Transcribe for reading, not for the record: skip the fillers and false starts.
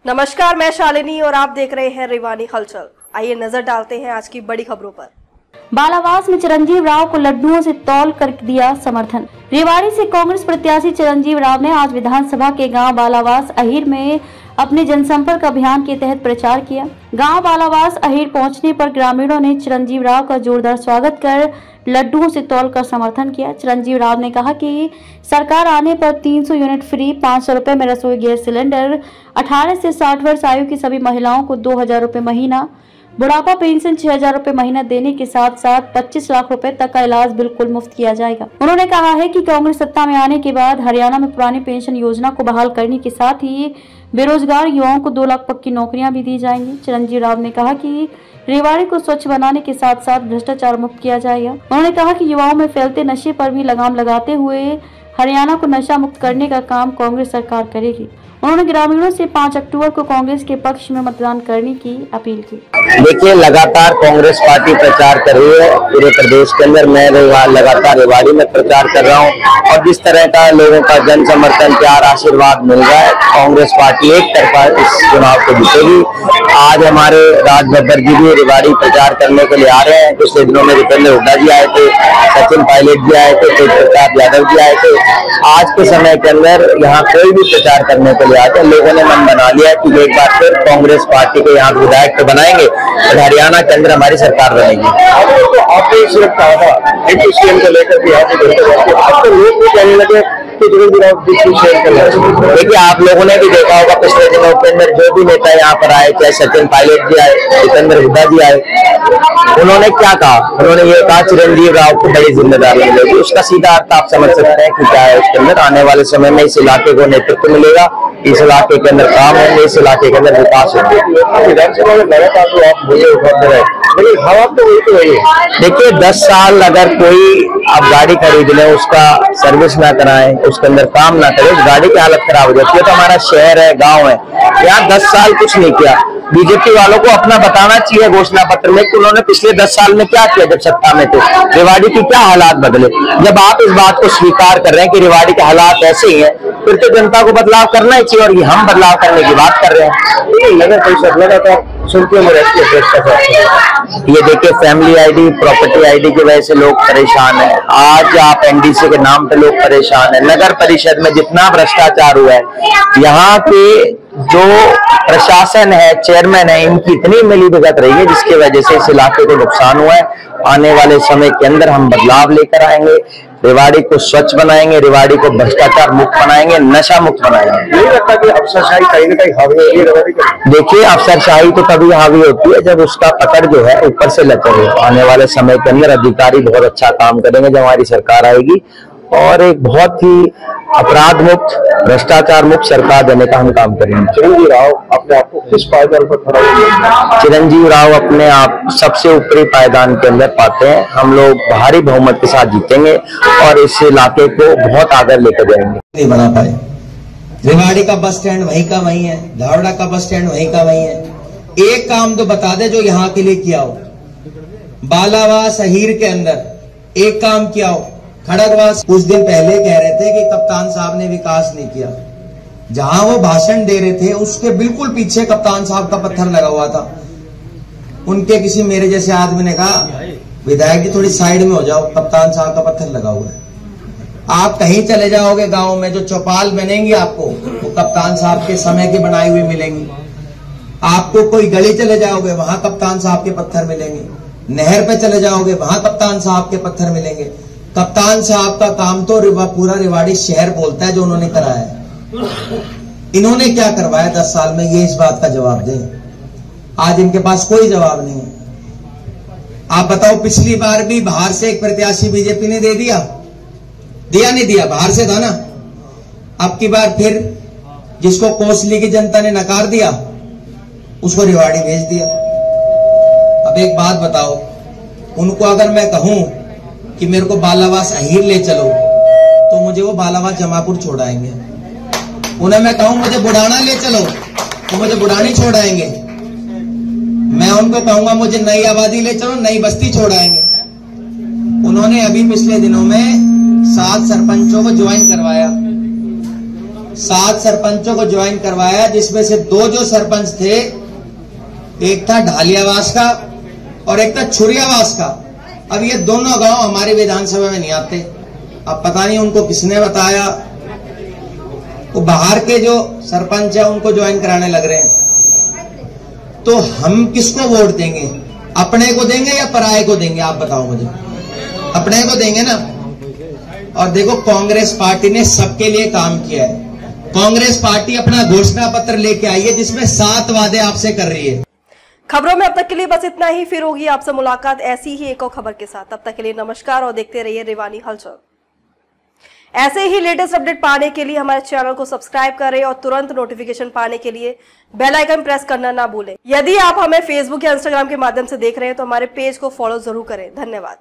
नमस्कार, मैं शालिनी और आप देख रहे हैं रेवानी हलचल। आइए नजर डालते हैं आज की बड़ी खबरों पर। बालावास में चिरंजीव राव को लड्डुओं से तौल कर दिया समर्थन। रेवाड़ी से कांग्रेस प्रत्याशी चिरंजीव राव ने आज विधानसभा के गांव बालावास अहीर में अपने जनसंपर्क अभियान के तहत प्रचार किया। गांव बालावास अहीर पहुंचने पर ग्रामीणों ने चिरंजीव राव का जोरदार स्वागत कर लड्डुओं से तौलकर समर्थन किया। चिरंजीव राव ने कहा कि सरकार आने पर 300 यूनिट फ्री, 500 रुपए में रसोई गैस सिलेंडर, 18 से 60 वर्ष आयु की सभी महिलाओं को 2000 रुपए महीना, बुढ़ापा पेंशन 6000 रुपए महीना देने के साथ साथ 25 लाख रुपए तक का इलाज बिल्कुल मुफ्त किया जाएगा। उन्होंने कहा है कि कांग्रेस सत्ता में आने के बाद हरियाणा में पुरानी पेंशन योजना को बहाल करने के साथ ही बेरोजगार युवाओं को 2 लाख पक्की नौकरियां भी दी जाएंगी। चिरंजीव राव ने कहा कि रेवाड़ी को स्वच्छ बनाने के साथ साथ भ्रष्टाचार मुक्त किया जाएगा। उन्होंने कहा कि युवाओं में फैलते नशे पर भी लगाम लगाते हुए हरियाणा को नशा मुक्त करने का काम कांग्रेस सरकार करेगी। उन्होंने ग्रामीणों से 5 अक्टूबर को कांग्रेस के पक्ष में मतदान करने की अपील की। देखिए, लगातार कांग्रेस पार्टी प्रचार कर रही है पूरे प्रदेश के अंदर। मैं लगातार रेवाड़ी में प्रचार कर रहा हूं और जिस तरह का लोगों का जन समर्थन, प्यार, आशीर्वाद मिल रहा है, कांग्रेस पार्टी एक तरफा इस चुनाव को जीतेगी। आज हमारे राजभर जी भी रेवाड़ी प्रचार करने के लिए आ रहे हैं। पिछले दिनों में भूपेंद्र हुड्डा जी आए थे, सचिन पायलट जी आए थे, तेज प्रताप यादव जी आए थे। आज के समय के अंदर यहाँ कोई भी प्रचार करने के लिए आते, लोगों ने मन बना लिया कि एक बार फिर कांग्रेस पार्टी को यहाँ विधायक तो बनाएंगे और हरियाणा के अंदर हमारी सरकार बनेगी। आपने इस वक्त कहा था एमपीसीएम को लेकर के अब तो लोग भी कहने लगे। देखिए, आप लोगों ने भी देखा होगा पिछले दिनों के अंदर जो भी नेता यहाँ पर आए, चाहे सचिन पायलट जी आए, भूपेंद्र हुड्डा जी आए, उन्होंने क्या कहा? उन्होंने ये कहा चिरंजीव राव को बड़ी जिम्मेदारी मिलेगी। उसका सीधा अर्थ आप समझ सकते हैं कि क्या है उसके अंदर। आने वाले समय में इस इलाके को नेतृत्व मिलेगा, इस इलाके के अंदर काम होंगे, इस इलाके के अंदर विकास होंगे। विधानसभा में लगातार तो आप मुझे उठाते रहे, लेकिन हवा तो वही तो वही है। देखिए, 10 साल अगर कोई आप गाड़ी खरीद लें, उसका सर्विस ना कराएं, उसके अंदर काम ना करें, उस गाड़ी की हालत खराब हो जाती है। तो हमारा शहर है, गांव है, यहाँ 10 साल कुछ नहीं किया। बीजेपी वालों को अपना बताना चाहिए घोषणा पत्र में कि उन्होंने पिछले 10 साल में क्या किया जब सत्ता में थे, रेवाड़ी की क्या हालात बदले। जब आप इस बात को स्वीकार कर रहे हैं कि रेवाड़ी के हालात ऐसे ही हैं, फिर तो जनता को बदलाव करना ही चाहिए और ये हम बदलाव करने की बात कर रहे हैं। नगर परिषद लगातार सुर्खियों में रहती है। ये देखिए, फैमिली आईडी, प्रॉपर्टी आईडी की वजह से लोग परेशान हैं। आज आप एनडीसी के नाम पे लोग परेशान है। नगर परिषद में जितना भ्रष्टाचार हुआ है, यहाँ के जो प्रशासन है, चेयरमैन है, इनकी इतनी मिलीभगत रही है जिसकी वजह से इस इलाके को नुकसान हुआ है। आने वाले समय के अंदर हम बदलाव लेकर आएंगे, रेवाड़ी को स्वच्छ बनाएंगे, रेवाड़ी को भ्रष्टाचार मुक्त बनाएंगे, नशा मुक्त बनाएंगे। नहीं लगता कि अफसरशाही कहीं न कहीं हावी है रेवाड़ी का? देखिए, अफसरशाही तो तभी हावी होती है जब उसका पकड़ जो है ऊपर से लचर हो। आने वाले समय के अंदर अधिकारी बहुत अच्छा काम करेंगे जब हमारी सरकार आएगी और एक बहुत ही अपराध मुक्त, भ्रष्टाचार मुक्त सरकार देने का हम काम करेंगे। चिरंजीव राव अपने आप को किस पायदान पर खड़ा है? चिरंजीव राव अपने आप सबसे ऊपरी पायदान के अंदर पाते हैं। हम लोग भारी बहुमत के साथ जीतेंगे और इस इलाके को बहुत आगे लेकर जाएंगे। नहीं बना पाए। रेवाड़ी का बस स्टैंड वहीं का वहीं है, धावड़ा का बस स्टैंड वहीं का वहीं है। एक काम तो बता दे जो यहाँ के लिए किया हो। बालावास अहीर के अंदर एक काम किया हो। खड़गवास कुछ दिन पहले कह रहे थे कि कप्तान साहब ने विकास नहीं किया। जहां वो भाषण दे रहे थे उसके बिल्कुल पीछे कप्तान साहब का पत्थर लगा हुआ था। उनके किसी मेरे जैसे आदमी ने कहा, विधायक जी थोड़ी साइड में हो जाओ, कप्तान साहब का पत्थर लगा हुआ है। आप कहीं चले जाओगे गांव में, जो चौपाल बनेंगी आपको वो कप्तान साहब के समय की बनाई हुई मिलेंगी। आपको कोई गली चले जाओगे, वहां कप्तान साहब के पत्थर मिलेंगे। नहर पे चले जाओगे, वहां कप्तान साहब के पत्थर मिलेंगे। कप्तान साहब का काम तो पूरा रेवाड़ी शहर बोलता है जो उन्होंने कराया है। इन्होंने क्या करवाया 10 साल में, ये इस बात का जवाब दें। आज इनके पास कोई जवाब नहीं है। आप बताओ, पिछली बार भी बाहर से एक प्रत्याशी बीजेपी ने दे दिया नहीं दिया? बाहर से था ना। अब की बार फिर जिसको कोसली की जनता ने नकार दिया उसको रेवाड़ी भेज दिया। अब एक बात बताओ, उनको अगर मैं कहूं कि मेरे को बालावास अहीर ले चलो तो मुझे वो बालावास जमापुर छोड़ाएंगे। उन्हें मैं कहूं मुझे बुढ़ाना ले चलो तो मुझे बुढ़ानी छोड़ाएंगे। मैं उनको कहूंगा मुझे नई आबादी ले चलो, नई बस्ती छोड़ाएंगे। उन्होंने अभी पिछले दिनों में 7 सरपंचों को ज्वाइन करवाया। 7 सरपंचों को ज्वाइन करवाया, जिसमें से 2 जो सरपंच थे, एक था ढालियावास का और एक था छुरियावास का। अब ये दोनों गांव हमारी विधानसभा में नहीं आते। अब पता नहीं उनको किसने बताया, वो बाहर के जो सरपंच है उनको ज्वाइन कराने लग रहे हैं। तो हम किसको वोट देंगे? अपने को देंगे या पराये को देंगे? आप बताओ मुझे। अपने को देंगे ना। और देखो, कांग्रेस पार्टी ने सबके लिए काम किया है। कांग्रेस पार्टी अपना घोषणा पत्र लेके आई है, जिसमें 7 वादे आपसे कर रही है। खबरों में अब तक के लिए बस इतना ही। फिर होगी आपसे मुलाकात ऐसी ही एक और खबर के साथ। तब तक के लिए नमस्कार और देखते रहिए रिवानी हलचल। ऐसे ही लेटेस्ट अपडेट पाने के लिए हमारे चैनल को सब्सक्राइब करें और तुरंत नोटिफिकेशन पाने के लिए बेल आइकन प्रेस करना ना भूलें। यदि आप हमें फेसबुक या इंस्टाग्राम के माध्यम से देख रहे हैं तो हमारे पेज को फॉलो जरूर करें। धन्यवाद।